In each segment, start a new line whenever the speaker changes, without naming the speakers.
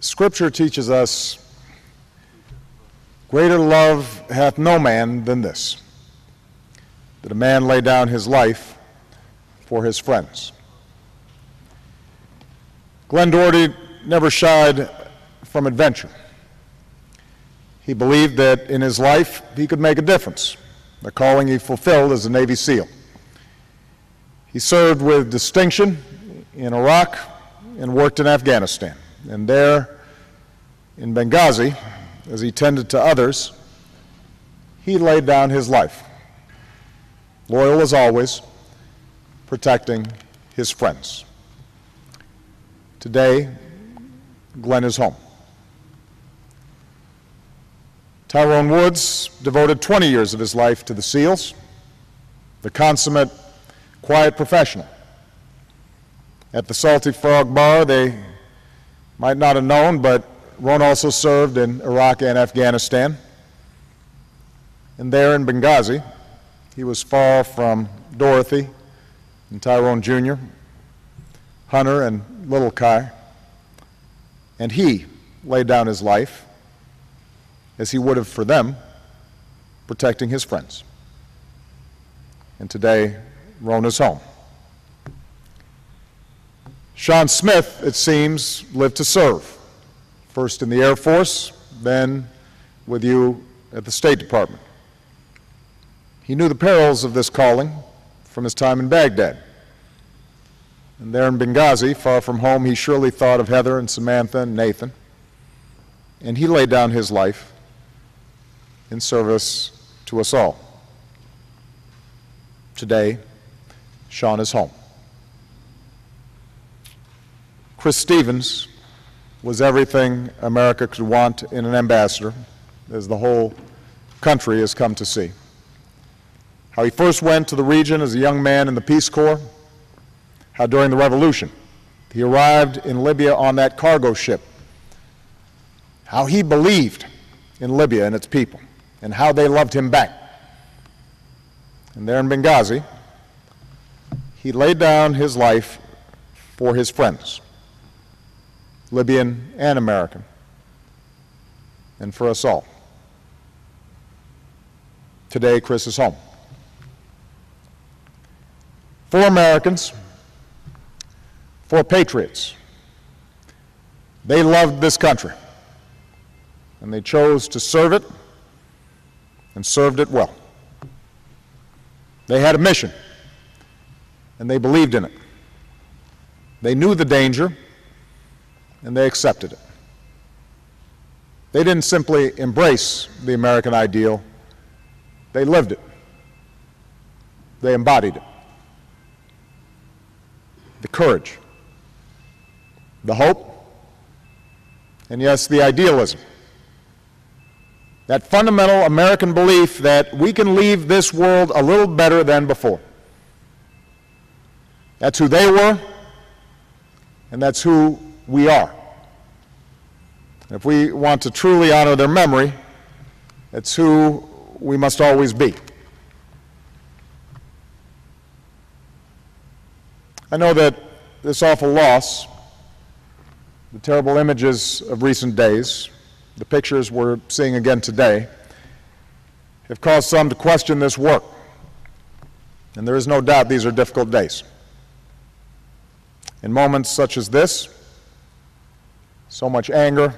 Scripture teaches us, greater love hath no man than this, that a man lay down his life for his friends. Glenn Doherty never shied from adventure. He believed that in his life he could make a difference, the calling he fulfilled as a Navy SEAL. He served with distinction in Iraq and worked in Afghanistan. And there in Benghazi, as he tended to others, he laid down his life, loyal as always, protecting his friends. Today, Glenn is home. Tyrone Woods devoted 20 years of his life to the SEALs, the consummate, quiet professional. At the Salty Frog Bar, they might not have known, but Ron also served in Iraq and Afghanistan. And there in Benghazi, he was far from Dorothy and Tyrone Jr., Hunter and little Kai, and he laid down his life, as he would have for them, protecting his friends. And today, Ron is home. Sean Smith, it seems, lived to serve, first in the Air Force, then with you at the State Department. He knew the perils of this calling from his time in Baghdad. And there in Benghazi, far from home, he surely thought of Heather and Samantha and Nathan, and he laid down his life in service to us all. Today, Sean is home. Chris Stevens was everything America could want in an ambassador, as the whole country has come to see. How he first went to the region as a young man in the Peace Corps, how during the Revolution he arrived in Libya on that cargo ship, how he believed in Libya and its people, and how they loved him back. And there in Benghazi, he laid down his life for his friends, Libyan and American, and for us all. Today, Chris is home. For Americans, for patriots, they loved this country, and they chose to serve it and served it well. They had a mission, and they believed in it. They knew the danger, and they accepted it. They didn't simply embrace the American ideal, they lived it. They embodied it. The courage, the hope, and yes, the idealism. That fundamental American belief that we can leave this world a little better than before. That's who they were, and that's who we are. If we want to truly honor their memory, that's who we must always be. I know that this awful loss, the terrible images of recent days, the pictures we're seeing again today, have caused some to question this work. And there is no doubt these are difficult days. In moments such as this, so much anger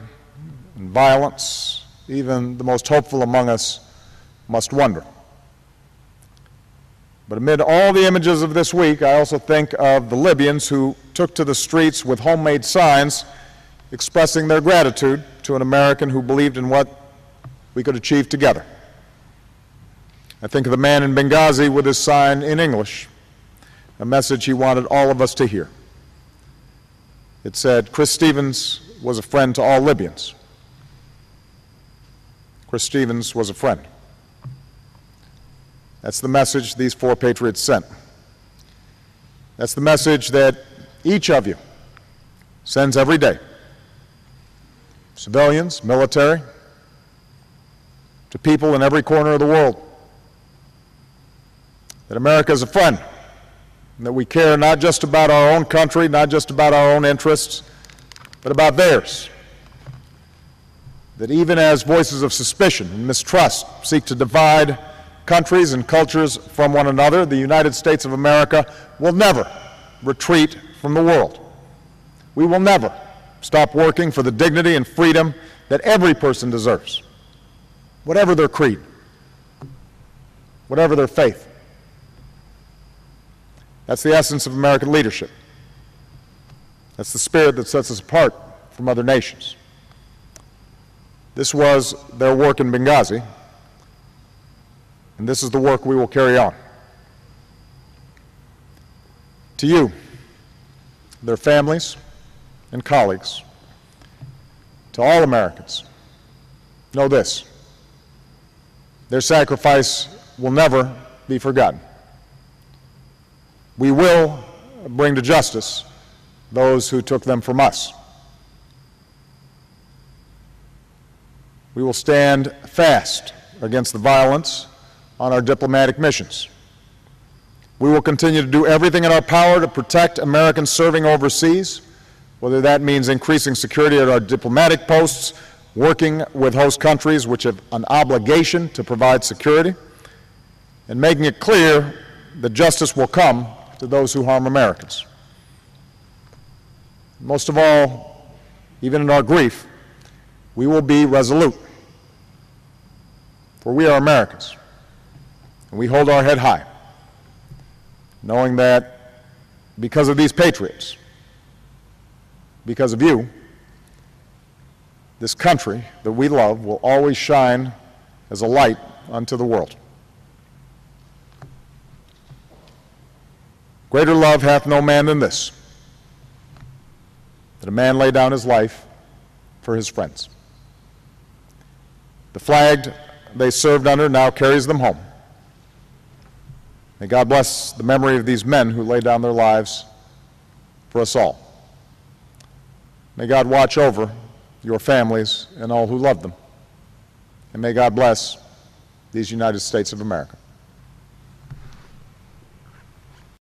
and violence, even the most hopeful among us must wonder. But amid all the images of this week, I also think of the Libyans who took to the streets with homemade signs expressing their gratitude to an American who believed in what we could achieve together. I think of the man in Benghazi with his sign in English, a message he wanted all of us to hear. It said, "Chris Stevens was a friend to all Libyans." Chris Stevens was a friend. That's the message these four patriots sent. That's the message that each of you sends every day. Civilians, military, to people in every corner of the world. That America is a friend, and that we care not just about our own country, not just about our own interests, but about theirs. that even as voices of suspicion and mistrust seek to divide countries and cultures from one another, the United States of America will never retreat from the world. We will never stop working for the dignity and freedom that every person deserves, whatever their creed, whatever their faith. That's the essence of American leadership. That's the spirit that sets us apart from other nations. This was their work in Benghazi, and this is the work we will carry on. To you, their families and colleagues, to all Americans, know this: their sacrifice will never be forgotten. We will bring to justice those who took them from us. We will stand fast against the violence on our diplomatic missions. We will continue to do everything in our power to protect Americans serving overseas, whether that means increasing security at our diplomatic posts, working with host countries which have an obligation to provide security, and making it clear that justice will come to those who harm Americans. Most of all, even in our grief, we will be resolute, for we are Americans, and we hold our head high, knowing that because of these patriots, because of you, this country that we love will always shine as a light unto the world. Greater love hath no man than this, that a man lay down his life for his friends. The flag they served under now carries them home. May God bless the memory of these men who laid down their lives for us all. May God watch over your families and all who love them. And may God bless these United States of America.